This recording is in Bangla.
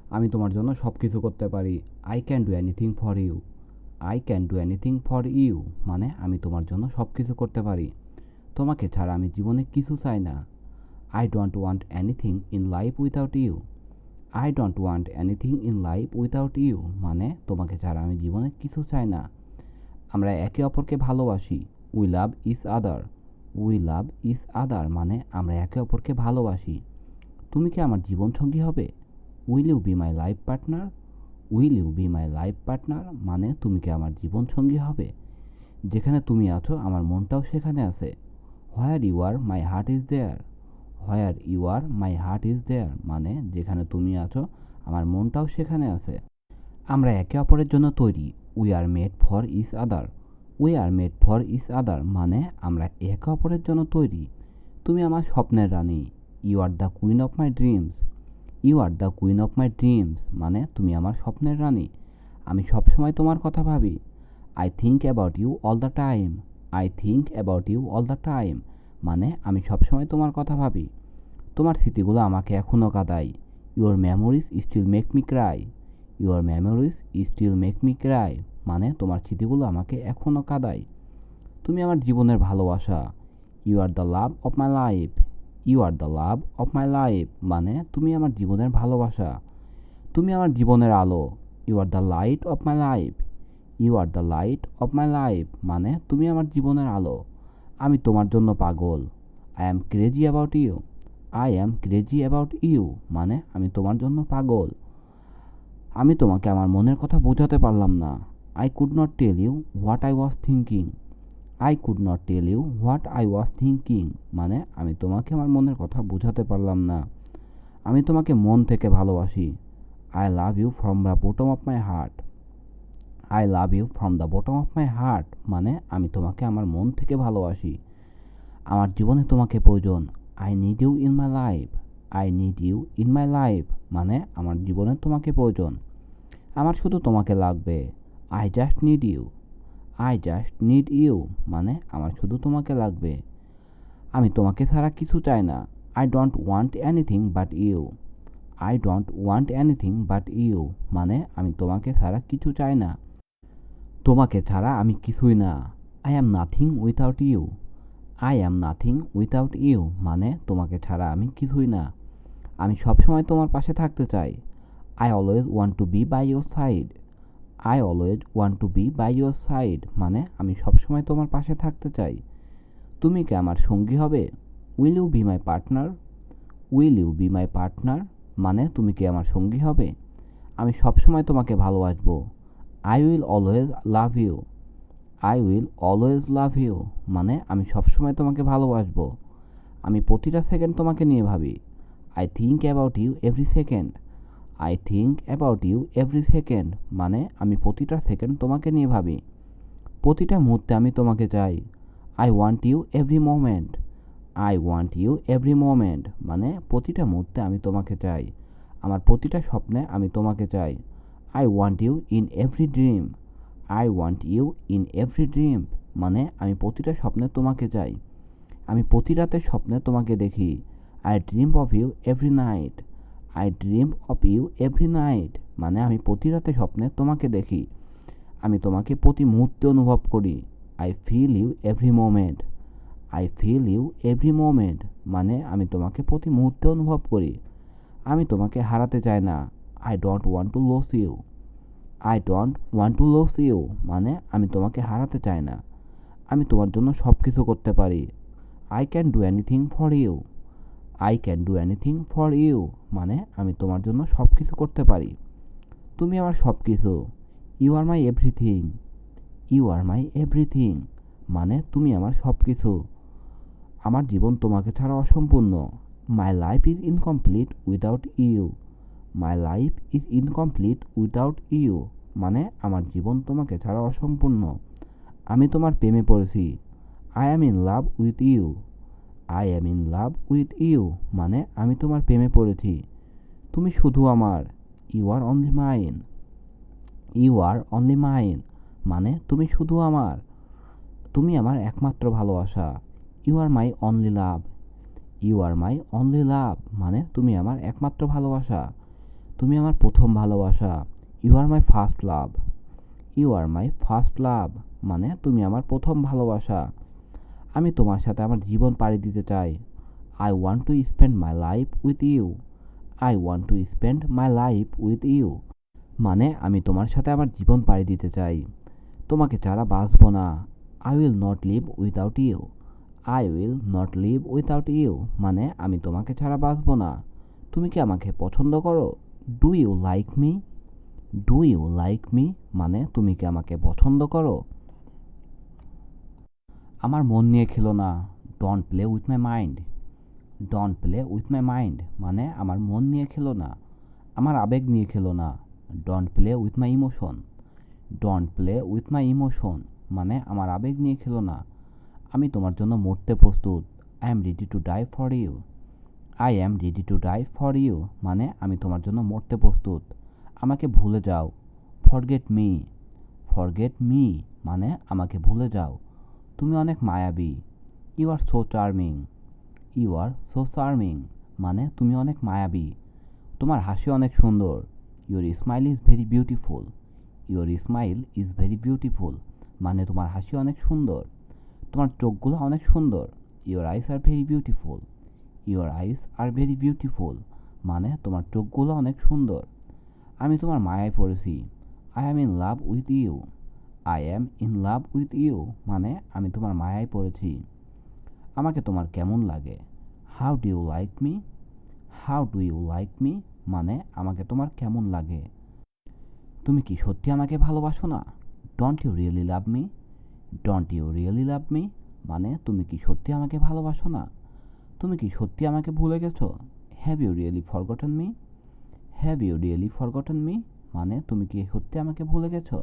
আমি তোমার জন্য সব কিছু করতে পারি। I can do anything for you. I can do anything for you মানে আমি তোমার জন্য সব কিছু করতে পারি। তোমাকে ছাড়া আমি জীবনে কিছু চাই না। I don't want anything in life without you. I don't want anything in life without you মানে তোমাকে ছাড়া আমি জীবনে কিছু চাই না। আমরা একে অপরকে ভালোবাসি। We love each other. We love each other মানে আমরা একে অপরকে ভালোবাসি। তুমি কি আমার জীবনসঙ্গী হবে? Will you be my life partner? Will you be my life partner মানে তুমি কি আমার জীবনসঙ্গী হবে? যেখানে তুমি আছো আমার মনটাও সেখানে আছে। Where you are my heart is there. Where you are my heart is there মানে যেখানে তুমি আছো আমার মনটাও সেখানে আছে। আমরা একে অপরের জন্য তৈরি। We are made for each other. We are made for each other মানে আমরা একে অপরের জন্য তৈরি। তুমি আমার স্বপ্নের রানী। You are the queen of my dreams. You are the queen of my dreams মানে তুমি আমার স্বপ্নের রানী। আমি সবসময় তোমার কথা ভাবি। I think about you all the time. I think about you all the time মানে আমি সবসময় তোমার কথা ভাবি। তোমার স্মৃতিগুলো আমাকে এখনও কাঁদায়। Your memories still make me cry. Your memories still make me cry মানে তোমার স্মৃতিগুলো আমাকে এখনও কাঁদায়। তুমি আমার জীবনের ভালোবাসা। You are the love of my life. You are the love of my life মানে তুমি আমার জীবনের ভালোবাসা। তুমি আমার জীবনের আলো। You are the light of my life. You are the light of my life মানে তুমি আমার জীবনের আলো। আমি তোমার জন্য পাগল। I am crazy about you. I am crazy about you মানে আমি তোমার জন্য পাগল। আমি তোমাকে আমার মনের কথা বোঝাতে পারলাম না। I could not tell you what I was thinking. I could not tell you what I was thinking মানে আমি তোমাকে আমার মনের কথা বোঝাতে পারলাম না। আমি তোমাকে মন থেকে ভালোবাসি। I love you from the bottom of my heart. I love you from the bottom of my heart মানে আমি তোমাকে আমার মন থেকে ভালোবাসি। আমার জীবনে তোমাকে প্রয়োজন। I need you in my life. I need you in my life মানে আমার জীবনে তোমাকে প্রয়োজন। আমার শুধু তোমাকে লাগবে। I just need you. I just need you মানে আমার শুধু তোমাকে লাগবে। আমি তোমাকে ছাড়া কিছু চাই না। I don't want anything but you. I don't want anything but you মানে আমি তোমাকে ছাড়া কিছু চাই না। তোমাকে ছাড়া আমি কিছুই না। I am nothing without you. I am nothing without you মানে তোমাকে ছাড়া আমি কিছুই না। আমি সবসময় তোমার পাশে থাকতে চাই। I always want to be by your side. I always want to be by your side মানে আমি সবসময় তোমার পাশে থাকতে চাই। তুমি কি আমার সঙ্গী হবে? Will you be my partner? Will you be my partner মানে তুমি কি আমার সঙ্গী হবে? আমি সবসময় তোমাকে ভালোবাসবো। I will always love you. I will always love you মানে আমি সবসময় তোমাকে ভালোবাসবো। আমি প্রতিটা সেকেন্ড তোমাকে নিয়ে ভাবি। I think about you every second. I think about you every second মানে আমি প্রতিটা সেকেন্ড তোমাকে নিয়ে ভাবি। প্রতিটা মুহূর্তে আমি তোমাকে চাই। I want you every moment. I want you every moment মানে প্রতিটা মুহূর্তে আমি তোমাকে চাই। আমার প্রতিটা স্বপ্নে আমি তোমাকে চাই। I want you in every dream. I want you in every dream মানে আমি প্রতিটা স্বপ্নে তোমাকে চাই। আমি প্রতি রাতের স্বপ্নে তোমাকে দেখি। I dream of you every night. I dream of you every night মানে আমি প্রতি রাতে স্বপ্নে তোমাকে দেখি। আমি তোমাকে প্রতি মুহূর্তে অনুভব করি। I feel you every moment. I feel you every moment মানে আমি তোমাকে প্রতি মুহূর্তে অনুভব করি। আমি তোমাকে হারাতে চাই না। I don't want to lose you. I don't want to lose you মানে আমি তোমাকে হারাতে চাই না। আমি তোমার জন্য সব কিছু করতে পারি। I can do anything for you. I can do anything for you মানে আমি তোমার জন্য সব কিছু করতে পারি। তুমি আমার সব কিছু। You are my everything. You are my everything মানে তুমি আমার সব কিছু। আমার জীবন তোমাকে ছাড়া অসম্পূর্ণ। My life is incomplete without you. My life is incomplete without you মানে আমার জীবন তোমাকে ছাড়া অসম্পূর্ণ। আমি তোমার প্রেমে পড়েছি। I am in love with you. I am in love with you মানে আমি তোমার প্রেমে পড়েছি। তুমি শুধু আমার। You are only mine. You are only mine মানে তুমি শুধু আমার। তুমি আমার একমাত্র ভালোবাসা। You are my only love. You are my only love মানে তুমি আমার একমাত্র ভালোবাসা। তুমি আমার প্রথম ভালোবাসা। You are my first love. You are my first love মানে তুমি আমার প্রথম ভালোবাসা। আমি তোমার সাথে আমার জীবন পাড়ি দিতে চাই। I want to spend my life with you. I want to spend my life with you মানে আমি তোমার সাথে আমার জীবন পাড়ি দিতে চাই। তোমাকে ছাড়া বাঁচব না। I will not live without you. I will not live without you মানে আমি তোমাকে ছাড়া বাঁচব না। তুমি কি আমাকে পছন্দ করো? Do you like me? Do you like me মানে তুমি কি আমাকে পছন্দ করো? আমার মন নিয়ে খেলো না। Don't play with my mind. Don't play with my mind মানে আমার মন নিয়ে খেলো না। আমার আবেগ নিয়ে খেলো না। Don't play with my emotion. Don't play with my emotion মানে আমার আবেগ নিয়ে খেলো না। আমি তোমার জন্য মরতে প্রস্তুত। I am ready to die for you. I am ready to die for you মানে আমি তোমার জন্য মরতে প্রস্তুত। আমাকে ভুলে যাও। Forget me. ফরগেট মি মানে আমাকে ভুলে যাও। তুমি অনেক মায়াবী। You are so charming. You are so charming মানে তুমি অনেক মায়াবী। তোমার হাসি অনেক সুন্দর। Your smile is very beautiful. Your smile is very beautiful মানে তোমার হাসি অনেক সুন্দর। তোমার চোখগুলো অনেক সুন্দর। Your eyes are very beautiful. Your eyes are very beautiful মানে তোমার চোখগুলো অনেক সুন্দর। আমি তোমার মায়ায় পড়েছি। I am in love with you. I am in love with you মানে আমি তোমার মায়ায় পড়েছি। আমাকে তোমার কেমন লাগে? How do you like me? How do you like me মানে আমাকে তোমার কেমন লাগে। তুমি কি সত্যি আমাকে ভালোবাসো না? Don't you really love me? Don't you really love me মানে তুমি কি সত্যি আমাকে ভালোবাসো না? তুমি কি সত্যি আমাকে ভুলে গেছো? Have you really forgotten me? Have you really forgotten me মানে তুমি কি সত্যি আমাকে ভুলে গেছো?